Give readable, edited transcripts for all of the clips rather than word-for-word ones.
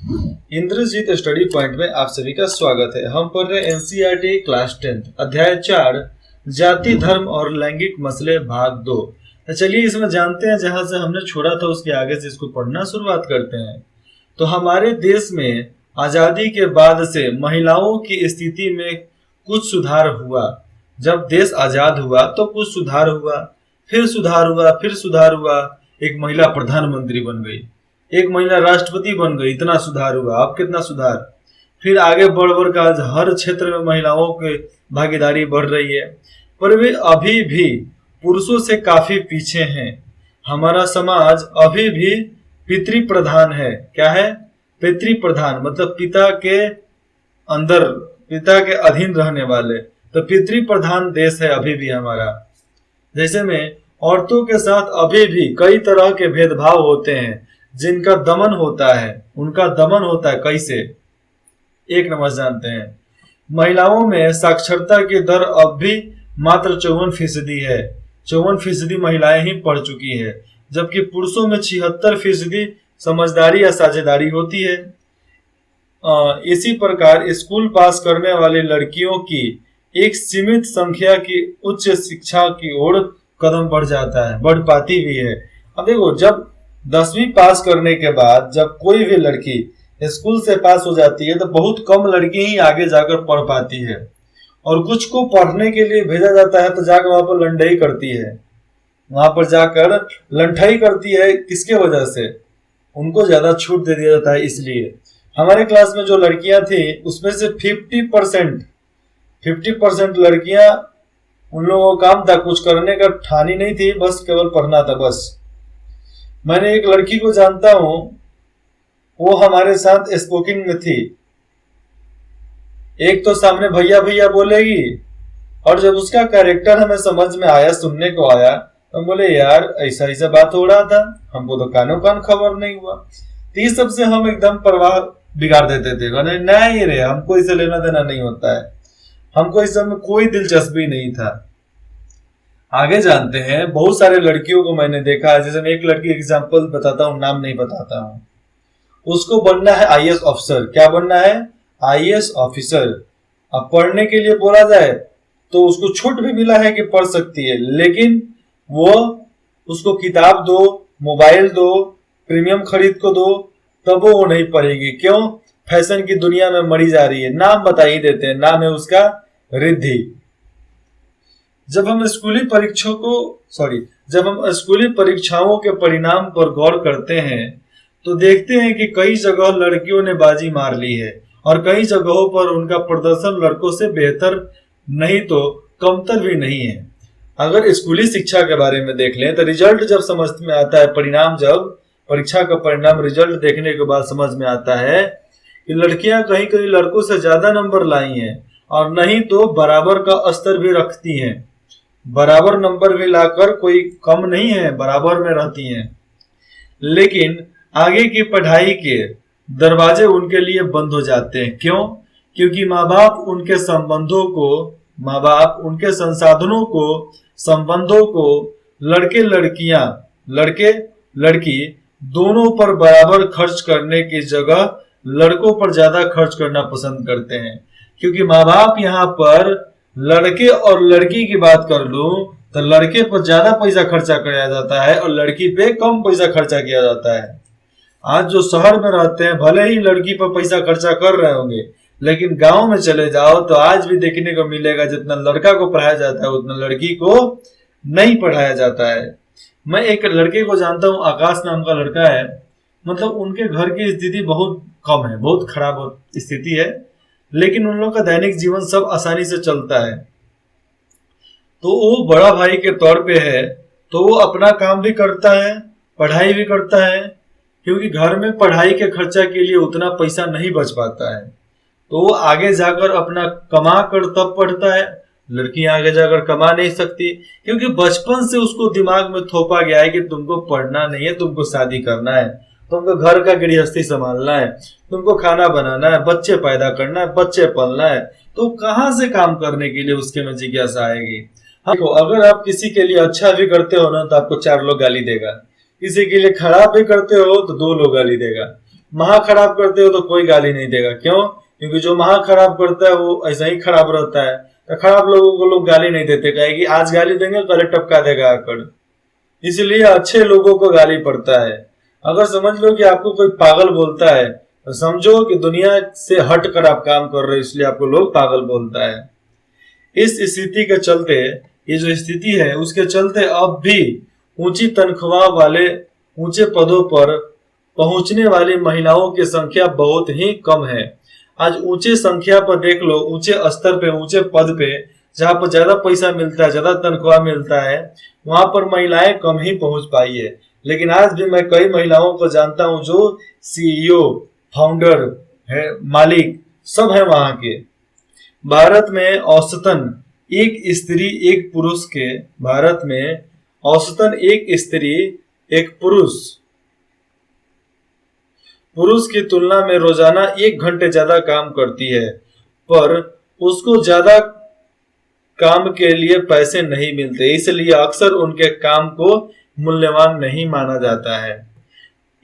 Indrajit study point में आप सभी का स्वागत है। हम पढ़ रहे हैं एनसीईआरटी क्लास 10 अध्याय 4 जाति धर्म और लैंगिक मसले भाग 2। तो चलिए इसमें जानते हैं, जहां से हमने छोड़ा था उसके आगे से इसको पढ़ना शुरुआत करते हैं। तो हमारे देश में आजादी के बाद से महिलाओं की स्थिति में कुछ सुधार हुआ। जब देश आजाद हुआ तो कुछ सुधार हुआ, फिर सुधार हुआ, फिर सुधार हुआ। एक महिला प्रधानमंत्री बन गई, एक महिला राष्ट्रपति बन गई, इतना सुधार हुआ। अब कितना सुधार, फिर आगे बढ़ बढ़ का आज हर क्षेत्र में महिलाओं की भागीदारी बढ़ रही है, पर वे अभी भी पुरुषों से काफी पीछे हैं। हमारा समाज अभी भी पितृ प्रधान है। क्या है? पितृ प्रधान मतलब पिता के अंदर, पिता के अधीन रहने वाले। तो पितृ प्रधान देश है अभी भी हमारा। जैसे में औरतों के साथ अभी भी कई तरह के भेदभाव होते हैं, जिनका दमन होता है। उनका दमन होता है कैसे? एक नंबर जानते हैं। महिलाओं में साक्षरता की दर अब भी मात्र 54% है। 54% महिलाएं ही पढ़ चुकी है, जबकि पुरुषों में 76% समझदारी या साझेदारी होती है। इसी प्रकार स्कूल पास करने वाली लड़कियों की एक सीमित संख्या की उच्च शिक्षा की ओर कदम बढ़ जाता है, बढ़ पाती भी है। अब देखो, जब 10वीं पास करने के बाद जब कोई भी लड़की स्कूल से पास हो जाती है तो बहुत कम लड़की ही आगे जाकर पढ़ पाती है, और कुछ को पढ़ने के लिए भेजा जाता है तो जाकर वहां पर लंढाई करती है। वहां पर जाकर लंढाई करती है किसके वजह से? उनको ज्यादा छूट दे दिया जाता है। इसलिए हमारे क्लास में जो लड़कियां थी उसमें से 50% लड़कियां, उन लोगों का काम था, कुछ करने का ठानी नहीं थी, बस केवल पढ़ना था बस। मैंने एक लड़की को जानता हूं, वो हमारे साथ स्पोकिंग में थी। एक तो सामने भैया भैया बोलेगी, और जब उसका कैरेक्टर हमें समझ में आया, सुनने को आया, तो बोले यार ऐसा ऐसा बात हो रहा था, हमको तो कानों कान खबर नहीं हुआ। तो ये सबसे हम एकदम परवाह बिगाड़ देते थे। नहीं रे, हमको इसे लेना देना नहीं होता है, हमको इस सब में कोई दिलचस्पी नहीं था। आगे जानते हैं, बहुत सारे लड़कियों को मैंने देखा है। जैसे मैं एक लड़की एग्जांपल बताता हूँ, नाम नहीं बताता हूँ। उसको बनना है आईएएस ऑफिसर। क्या बनना है? IAS officer. अब पढ़ने के लिए बोला जाए तो उसको छूट भी मिला है कि पढ़ सकती है, लेकिन वो उसको किताब दो, मोबाइल दो, प्रीमियम खरीद को दो, तब वो नहीं पढ़ेगी। क्यों? फैशन की दुनिया में मरी जा रही है। नाम बता ही देते हैं, नाम है उसका रिद्धि। जब हम स्कूली परीक्षाओं के परिणाम पर गौर करते हैं तो देखते हैं कि कई जगह लड़कियों ने बाजी मार ली है, और कई जगहों पर उनका प्रदर्शन लड़कों से बेहतर नहीं तो कमतर भी नहीं है। अगर स्कूली शिक्षा के बारे में देख लें तो रिजल्ट जब समझ में आता है, परिणाम, जब परीक्षा का परिणाम रिजल्ट देखने के बाद समझ में आता है कि लड़कियां कहीं कहीं लड़कों से ज्यादा नंबर लाई हैं, और नहीं तो बराबर का स्तर भी रखती हैं। बराबर नंबर भी लाकर कोई कम नहीं है, बराबर में रहती हैं। लेकिन आगे की पढ़ाई के दरवाजे उनके लिए बंद हो जाते हैं। क्यों? क्योंकि माँ बाप उनके संसाधनों को, संबंधों को लड़के लड़की दोनों पर बराबर खर्च करने की जगह लड़कों पर ज्यादा खर्च करना पसंद करते हैं। क्योंकि माँ बाप यहाँ पर लड़के और लड़की की बात कर लूं तो लड़के पर ज्यादा पैसा खर्चा किया जाता है और लड़की पे कम पैसा खर्चा किया जाता है। आज जो शहर में रहते हैं भले ही लड़की पर पैसा खर्चा कर रहे होंगे, लेकिन गांव में चले जाओ तो आज भी देखने को मिलेगा जितना लड़का को पढ़ाया जाता है उतना लड़की को नहीं पढ़ाया जाता है। मैं एक लड़के को जानता हूँ, आकाश नाम का लड़का है। मतलब उनके घर की स्थिति बहुत कम है, बहुत खराब स्थिति है, लेकिन उन लोगों का दैनिक जीवन सब आसानी से चलता है। तो वो बड़ा भाई के तौर पे है, तो वो अपना काम भी करता है, पढ़ाई भी करता है, क्योंकि घर में पढ़ाई के खर्चा के लिए उतना पैसा नहीं बच पाता है। तो वो आगे जाकर अपना कमा कर तब पढ़ता है। लड़की आगे जाकर कमा नहीं सकती, क्योंकि बचपन से उसको दिमाग में थोपा गया है कि तुमको पढ़ना नहीं है, तुमको शादी करना है, तुमको घर का गृहस्थी संभालना है, तुमको खाना बनाना है, बच्चे पैदा करना है, बच्चे पालना है। तो कहाँ से काम करने के लिए उसके में जिज्ञासा आएगी? देखो, अगर आप किसी के लिए अच्छा भी करते हो ना तो आपको 4 लोग गाली देगा, किसी के लिए खराब भी करते हो तो 2 लोग गाली देगा। महा खराब करते हो तो कोई गाली नहीं देगा। क्यों? क्योंकि जो महा खराब करता है वो ऐसा ही खराब रहता है, तो खराब लोगों को लोग गाली नहीं देते, कहेगी आज गाली देंगे कल टपका देगा आकड़। इसलिए अच्छे लोगों को गाली पड़ता है। अगर समझ लो कि आपको कोई पागल बोलता है तो समझो कि दुनिया से हट कर आप काम कर रहे हो, इसलिए आपको लोग पागल बोलता है। इस स्थिति के चलते, ये जो स्थिति है उसके चलते अब भी ऊंची तनख्वाह वाले ऊंचे पदों पर पहुंचने वाली महिलाओं की संख्या बहुत ही कम है। आज ऊंचे संख्या पर देख लो, ऊंचे स्तर पे, ऊंचे पद पे, जहां पर ज्यादा पैसा मिलता है, ज्यादा तनख्वाह मिलता है, वहां पर महिलाएं कम ही पहुंच पाई है। लेकिन आज भी मैं कई महिलाओं को जानता हूं जो सीईओ, फाउंडर है, मालिक सब है वहां के। भारत में औसतन एक स्त्री एक पुरुष के भारत में औसतन एक स्त्री एक पुरुष की तुलना में रोजाना 1 घंटे ज्यादा काम करती है, पर उसको ज्यादा काम के लिए पैसे नहीं मिलते, इसलिए अक्सर उनके काम को मूल्यवान नहीं माना जाता है।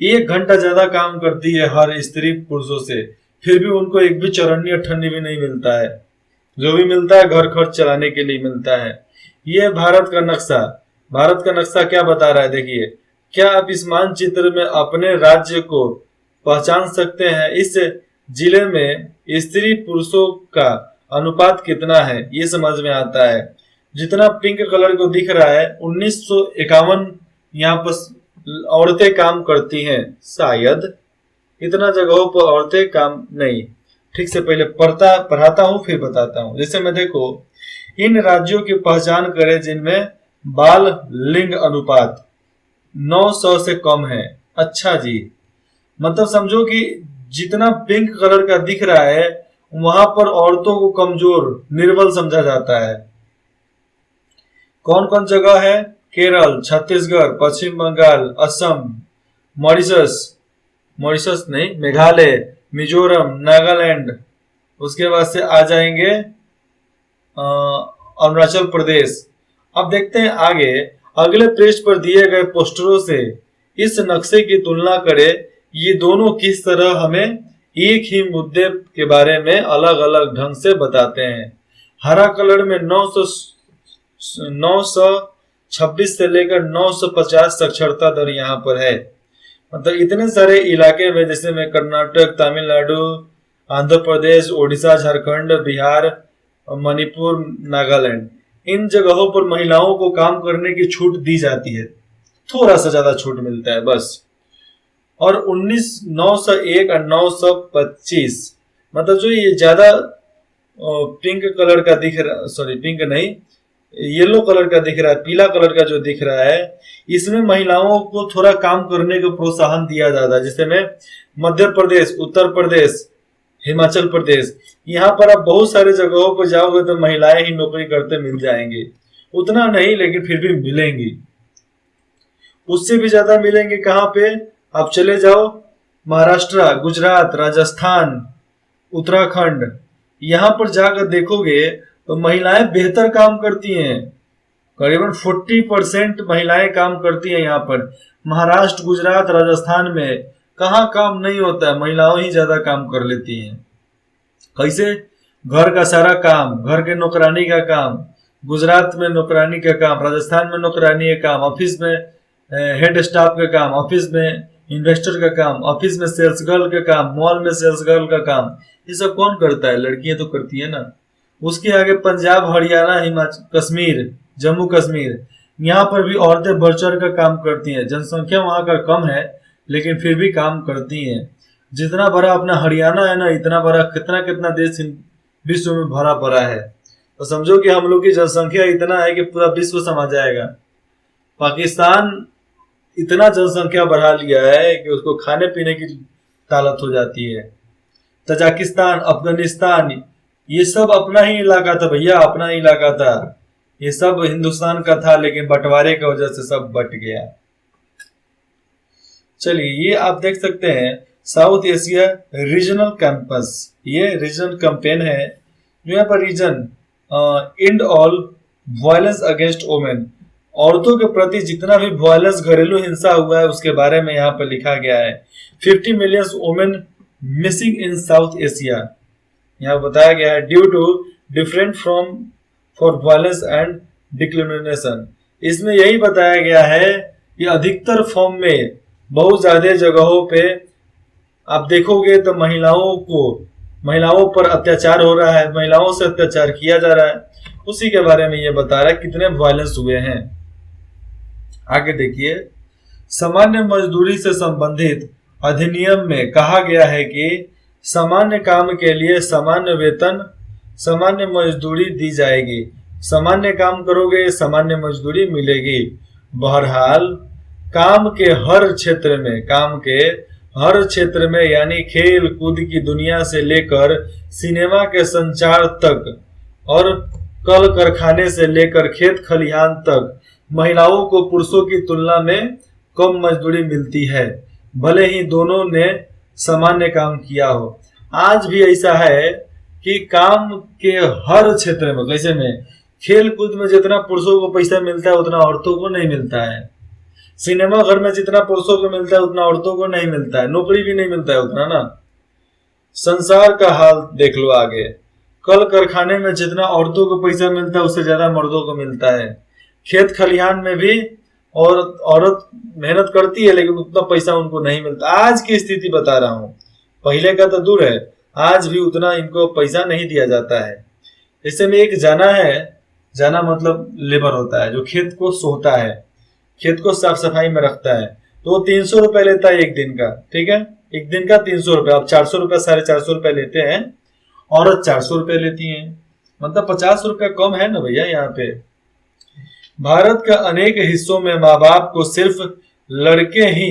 1 घंटा ज्यादा काम करती है हर स्त्री पुरुषों से, फिर भी उनको एक भी चौरन्नी अठन्नी भी नहीं मिलता है। जो भी मिलता है घर खर्च चलाने के लिए मिलता है। ये भारत का नक्शा, भारत का नक्शा क्या बता रहा है देखिए। क्या आप इस मानचित्र में अपने राज्य को पहचान सकते हैं? इस जिले में स्त्री पुरुषों का अनुपात कितना है ये समझ में आता है। जितना पिंक कलर को दिख रहा है 1951 यहाँ पर औरतें काम करती हैं, शायद इतना जगहों पर औरतें काम नहीं। ठीक से पहले पढ़ाता हूं फिर बताता हूं। जैसे मैं देखो, इन राज्यों की पहचान करें जिनमें बाल लिंग अनुपात 900 से कम है। अच्छा जी, मतलब समझो कि जितना पिंक कलर का दिख रहा है वहां पर औरतों को कमजोर, निर्बल समझा जाता है। कौन कौन जगह है? केरल, छत्तीसगढ़, पश्चिम बंगाल, असम, मॉरिशस नहीं, मेघालय, मिजोरम, नागालैंड, उसके बाद से आ जाएंगे अरुणाचल प्रदेश। अब देखते हैं आगे, अगले पृष्ठ पर दिए गए पोस्टरों से इस नक्शे की तुलना करें। ये दोनों किस तरह हमें एक ही मुद्दे के बारे में अलग अलग ढंग से बताते हैं। हरा कलर में 926 से लेकर 950 साक्षरता दर यहाँ पर है। मतलब इतने सारे इलाके में, जैसे में कर्नाटक, तमिलनाडु, आंध्र प्रदेश, ओडिशा, झारखंड, बिहार, मणिपुर, नागालैंड, इन जगहों पर महिलाओं को काम करने की छूट दी जाती है, थोड़ा सा ज्यादा छूट मिलता है बस। और 901 और 925, मतलब जो ये ज्यादा पिंक कलर का दिख रहा, सॉरी पिंक नहीं, येलो कलर का दिख रहा है, पीला कलर का जो दिख रहा है, इसमें महिलाओं को थोड़ा काम करने का प्रोत्साहन दिया जाता है। जैसे में मध्य प्रदेश, उत्तर प्रदेश, हिमाचल प्रदेश, यहाँ पर आप बहुत सारे जगहों पर जाओगे तो महिलाएं ही नौकरी करते मिल जाएंगे। उतना नहीं लेकिन फिर भी मिलेंगी, उससे भी ज्यादा मिलेंगे। कहाँ पे? आप चले जाओ महाराष्ट्र, गुजरात, राजस्थान, उत्तराखंड, यहाँ पर जाकर देखोगे तो महिलाएं बेहतर काम करती हैं। करीबन 40% महिलाएं काम करती हैं यहाँ पर। महाराष्ट्र, गुजरात, राजस्थान में कहाँ काम नहीं होता है, महिलाओं ही ज्यादा काम कर लेती हैं। कैसे? घर का सारा काम, घर के नौकरानी का काम, गुजरात में नौकरानी का काम, राजस्थान में नौकरानी का काम, ऑफिस में हेड स्टाफ का काम, ऑफिस में इन्वेस्टर का काम, ऑफिस में सेल्स गर्ल का काम, मॉल में सेल्स गर्ल का काम, ये सब कौन करता है? लड़कियां तो करती है ना। उसके आगे पंजाब, हरियाणा, हिमाचल, कश्मीर, जम्मू कश्मीर, यहाँ पर भी औरतें बढ़ चढ़ कर काम करती हैं। जनसंख्या वहां का कम है लेकिन फिर भी काम करती हैं। जितना बड़ा अपना हरियाणा है ना, इतना बड़ा कितना कितना देश विश्व में भरा पड़ा है। तो समझो कि हम लोग की जनसंख्या इतना है कि पूरा विश्व समा जाएगा। पाकिस्तान इतना जनसंख्या बढ़ा लिया है कि उसको खाने पीने की ताकत हो जाती है। तजाकिस्तान, अफगानिस्तान, ये सब अपना ही इलाका था भैया, अपना ही इलाका था। ये सब हिंदुस्तान का था लेकिन बंटवारे की वजह से सब बट गया। चलिए, ये आप देख सकते हैं साउथ एशिया रीजनल कैंपस, ये रीजनल कैंपेन है जो यहाँ पर region end all violence against women, औरतों के प्रति जितना भी वायलेंस घरेलू हिंसा हुआ है उसके बारे में यहाँ पर लिखा गया है। 50 million women missing in South Asia, यहाँ बताया गया है due to different from for violence and discrimination. इसमें यही बताया गया है कि अधिकतर फॉर्म में बहुत ज्यादा जगहों पे आप देखोगे तो महिलाओं पर अत्याचार हो रहा है, महिलाओं से अत्याचार किया जा रहा है, उसी के बारे में ये बता रहा है कितने वायलेंस हुए हैं। आगे देखिए, सामान्य मजदूरी से संबंधित अधिनियम में कहा गया है कि सामान्य काम के लिए सामान्य वेतन, सामान्य मजदूरी दी जाएगी। सामान्य काम करोगे सामान्य मजदूरी मिलेगी। बहरहाल काम के हर क्षेत्र में यानी खेल कूद की दुनिया से लेकर सिनेमा के संचार तक और कल कारखाने से लेकर खेत खलिहान तक महिलाओं को पुरुषों की तुलना में कम मजदूरी मिलती है, भले ही दोनों ने सामान्य काम किया हो। आज भी ऐसा है कि काम के हर क्षेत्र में, कैसे में खेल कूद में जितना पुरुषों को पैसा मिलता है उतना औरतों को नहीं मिलता है। सिनेमा घर में जितना पुरुषों को मिलता है उतना औरतों को नहीं मिलता है, नौकरी भी नहीं मिलता है उतना ना। संसार का हाल देख लो आगे, कल कारखाने में जितना औरतों को पैसा मिलता है उससे ज्यादा मर्दों को मिलता है। खेत खलिहान में भी और औरत मेहनत करती है लेकिन उतना पैसा उनको नहीं मिलता। आज की स्थिति बता रहा हूँ, पहले का तो दूर है, आज भी उतना इनको पैसा नहीं दिया जाता है। इससे में एक जाना मतलब लेबर होता है जो खेत को सोता है, खेत को साफ सफाई में रखता है, तो वो 300 रुपए लेता है एक दिन का। ठीक है, एक दिन का 300 रुपए, आप 400 रुपए 450 रुपए लेते हैं, औरत 400 रुपए लेती है, मतलब 50 रुपए कम है ना भैया। यहाँ पे भारत के अनेक हिस्सों में माँ बाप को सिर्फ लड़के ही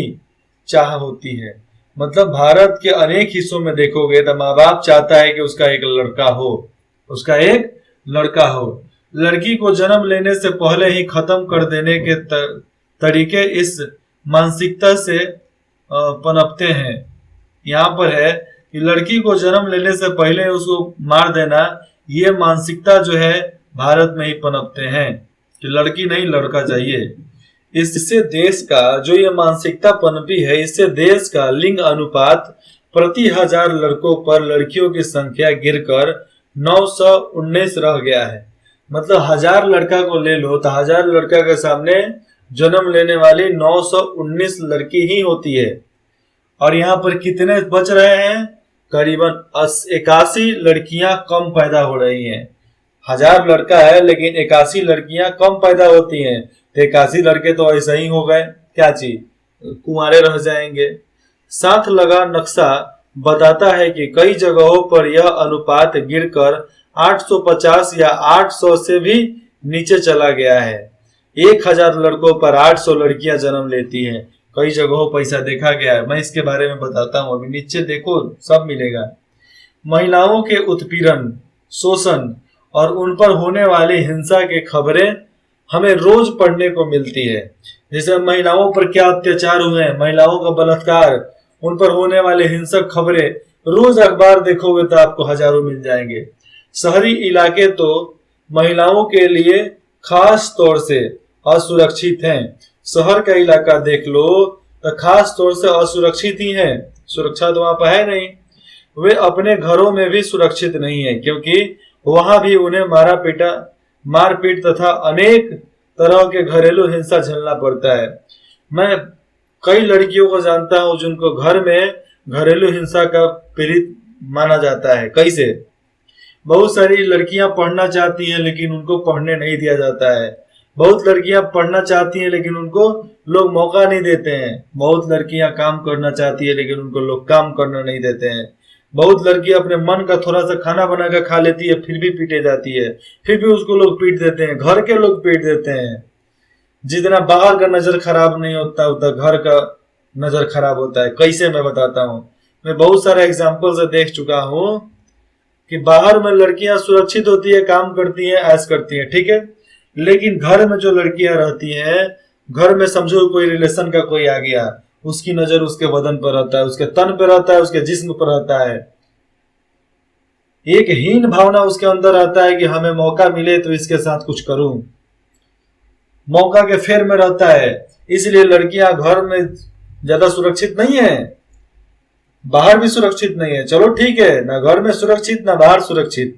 चाह होती है, मतलब भारत के अनेक हिस्सों में देखोगे तो माँ बाप चाहता है कि उसका एक लड़का हो। लड़की को जन्म लेने से पहले ही खत्म कर देने के तरीके इस मानसिकता से पनपते हैं। यहाँ पर है कि लड़की को जन्म लेने से पहले उसको मार देना, ये मानसिकता जो है भारत में ही पनपते हैं कि लड़की नहीं लड़का चाहिए। इससे देश का जो ये मानसिकता पनपी है, इससे देश का लिंग अनुपात प्रति 1000 लड़कों पर लड़कियों की संख्या गिरकर 919 रह गया है। मतलब 1000 लड़का को ले लो तो 1000 लड़का के सामने जन्म लेने वाली 919 लड़की ही होती है। और यहाँ पर कितने बच रहे हैं? करीबन 81 लड़कियां कम पैदा हो रही हैं। 1000 लड़का है लेकिन 81 लड़कियां कम पैदा होती हैं, तो 81 लड़के तो ऐसे ही हो गए, क्या चीज, कुंवारे रह जाएंगे। साथ लगा नक्शा बताता है कि कई जगहों पर यह अनुपात गिरकर 850 या 800 से भी नीचे चला गया है। 1000 लड़कों पर 800 लड़कियां जन्म लेती हैं। कई जगहों पैसा देखा गया है, मैं इसके बारे में बताता हूँ, अभी नीचे देखो सब मिलेगा। महिलाओं के उत्पीड़न, शोषण और उन पर होने वाली हिंसा की खबरें हमें रोज पढ़ने को मिलती है। जैसे महिलाओं पर क्या अत्याचार हुए हैं, महिलाओं का बलात्कार, उन पर होने वाले हिंसक खबरें रोज अखबार देखोगे तो आपको हजारों मिल जाएंगे। शहरी इलाके तो महिलाओं के लिए खास तौर से असुरक्षित हैं। शहर का इलाका देख लो तो खास तौर से असुरक्षित ही है, सुरक्षा तो वहां पर है नहीं। वे अपने घरों में भी सुरक्षित नहीं है क्योंकि वहां भी उन्हें मारपीट तथा अनेक तरह के घरेलू हिंसा झेलना पड़ता है। मैं कई लड़कियों को जानता हूं जिनको घर में घरेलू हिंसा का पीड़ित माना जाता है। कैसे? बहुत सारी लड़कियां पढ़ना चाहती हैं लेकिन उनको पढ़ने नहीं दिया जाता है। बहुत लड़कियां पढ़ना चाहती हैं लेकिन उनको लोग मौका नहीं देते हैं। बहुत लड़कियां काम करना चाहती है लेकिन उनको लोग काम करना नहीं देते हैं। बहुत लड़कियां अपने मन का थोड़ा सा खाना बना कर खा लेती है फिर भी पीटे जाती है, फिर भी उसको लोग पीट देते हैं, घर के लोग पीट देते हैं। जितना बाहर का नजर खराब नहीं होता उतना घर का नजर खराब होता है। कैसे? मैं बताता हूँ, मैं बहुत सारे एग्जाम्पल से देख चुका हूँ कि बाहर में लड़कियां सुरक्षित होती है, काम करती हैं, ऐश करती हैं, ठीक है, लेकिन घर में जो लड़कियां रहती हैं, घर में समझो कोई रिलेशन का कोई आ गया, उसकी नजर उसके बदन पर रहता है, उसके तन पर रहता है, उसके जिस्म पर रहता है। एक हीन भावना उसके अंदर आता है कि हमें मौका मिले तो इसके साथ कुछ करूं। मौका के फेर में रहता है, इसलिए लड़कियां घर में ज्यादा सुरक्षित नहीं है, बाहर भी सुरक्षित नहीं है। चलो ठीक है, ना घर में सुरक्षित ना बाहर सुरक्षित,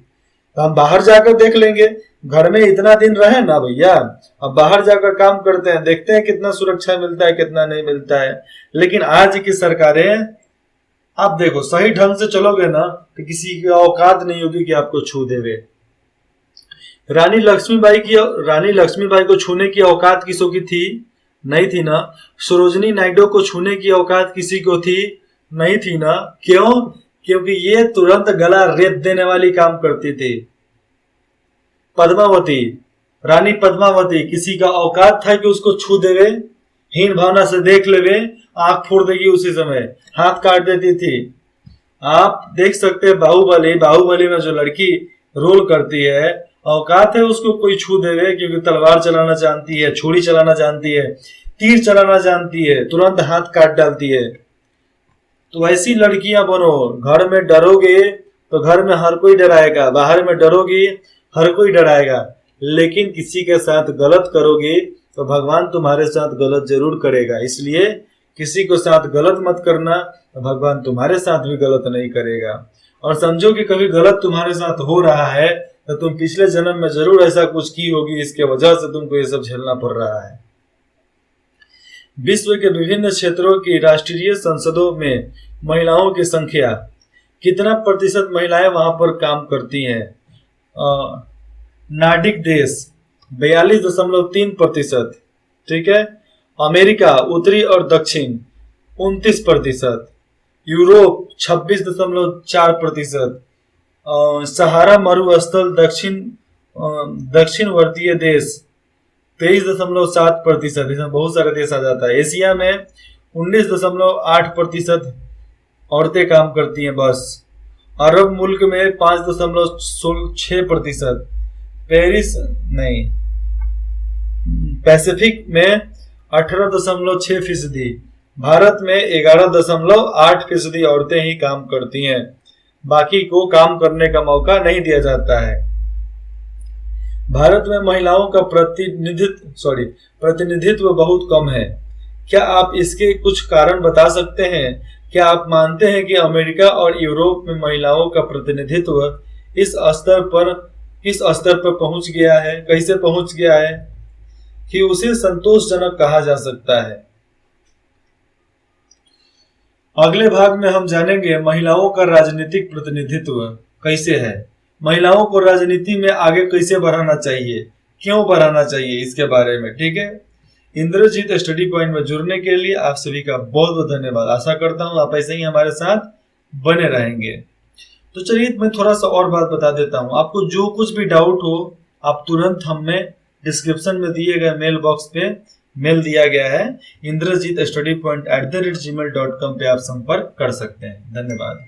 तो हम बाहर जाकर देख लेंगे। घर में इतना दिन रहे ना भैया, अब बाहर जाकर काम करते हैं, देखते हैं कितना सुरक्षा मिलता है कितना नहीं मिलता है। लेकिन आज की सरकारें, आप देखो सही ढंग से चलोगे ना तो किसी की औकात नहीं होगी कि आपको छू देवे। रानी लक्ष्मीबाई को छूने की औकात किसों की थी? नहीं थी ना। सरोजनी नायडू को छूने की औकात किसी को थी? नहीं थी ना। क्यों? क्योंकि ये तुरंत गला रेत देने वाली काम करती थी। पद्मावती, रानी पद्मावती, किसी का औकात था कि उसको छू देवे? हीन भावना से देख लेवे, आंख फोड़ देगी उसी समय, हाथ काट देती थी। आप देख सकते हैं बाहुबली में जो लड़की रोल करती है, औकात है उसको कोई छू देवे? क्योंकि तलवार चलाना जानती है, छुरी चलाना जानती है, तीर चलाना जानती है, तुरंत हाथ काट डालती है। तो ऐसी लड़कियां बनो। घर में डरोगे तो घर में हर कोई डराएगा, बाहर में डरोगी हर कोई डराएगा, लेकिन किसी के साथ गलत करोगे तो भगवान तुम्हारे साथ गलत जरूर करेगा। इसलिए किसी को साथ गलत मत करना, तो भगवान तुम्हारे साथ भी गलत नहीं करेगा। और समझो कि कभी गलत तुम्हारे साथ हो रहा है तो तुम पिछले जन्म में जरूर ऐसा कुछ की होगी, इसके वजह से तुमको ये सब झेलना पड़ रहा है। विश्व के विभिन्न क्षेत्रों की राष्ट्रीय संसदों में महिलाओं की संख्या, कितना प्रतिशत महिलाएं वहां पर काम करती हैं? नार्डिक देश 42.3%, ठीक है। अमेरिका उत्तरी और दक्षिण 29%, यूरोप 26.4%, सहारा मरुस्थल दक्षिणवर्तीय देश 23.7%, इसमें बहुत सारे देश आ जाता है। एशिया में 19.8% औरतें काम करती हैं बस। अरब मुल्क में 5.6%, पैसिफिक में 18.6%, भारत में 11.8% औरतें ही काम करती हैं, बाकी को काम करने का मौका नहीं दिया जाता है। भारत में महिलाओं का प्रतिनिधित्व बहुत कम है। क्या आप इसके कुछ कारण बता सकते हैं? क्या आप मानते हैं कि अमेरिका और यूरोप में महिलाओं का प्रतिनिधित्व किस स्तर पर पहुंच गया है, कैसे पहुंच गया है कि उसे संतोषजनक कहा जा सकता है? अगले भाग में हम जानेंगे महिलाओं का राजनीतिक प्रतिनिधित्व कैसे है, महिलाओं को राजनीति में आगे कैसे बढ़ाना चाहिए, क्यों बढ़ाना चाहिए, इसके बारे में, ठीक है। इंद्रजीत स्टडी पॉइंट में जुड़ने के लिए आप सभी का बहुत बहुत धन्यवाद। आशा करता हूं आप ऐसे ही हमारे साथ बने रहेंगे। तो चलिए मैं थोड़ा सा और बात बता देता हूं। आपको जो कुछ भी डाउट हो आप तुरंत हमें डिस्क्रिप्शन में दिए गए मेल बॉक्स पे मेल दिया गया है, indrajitstudypoint@gmail.com पे आप संपर्क कर सकते हैं। धन्यवाद।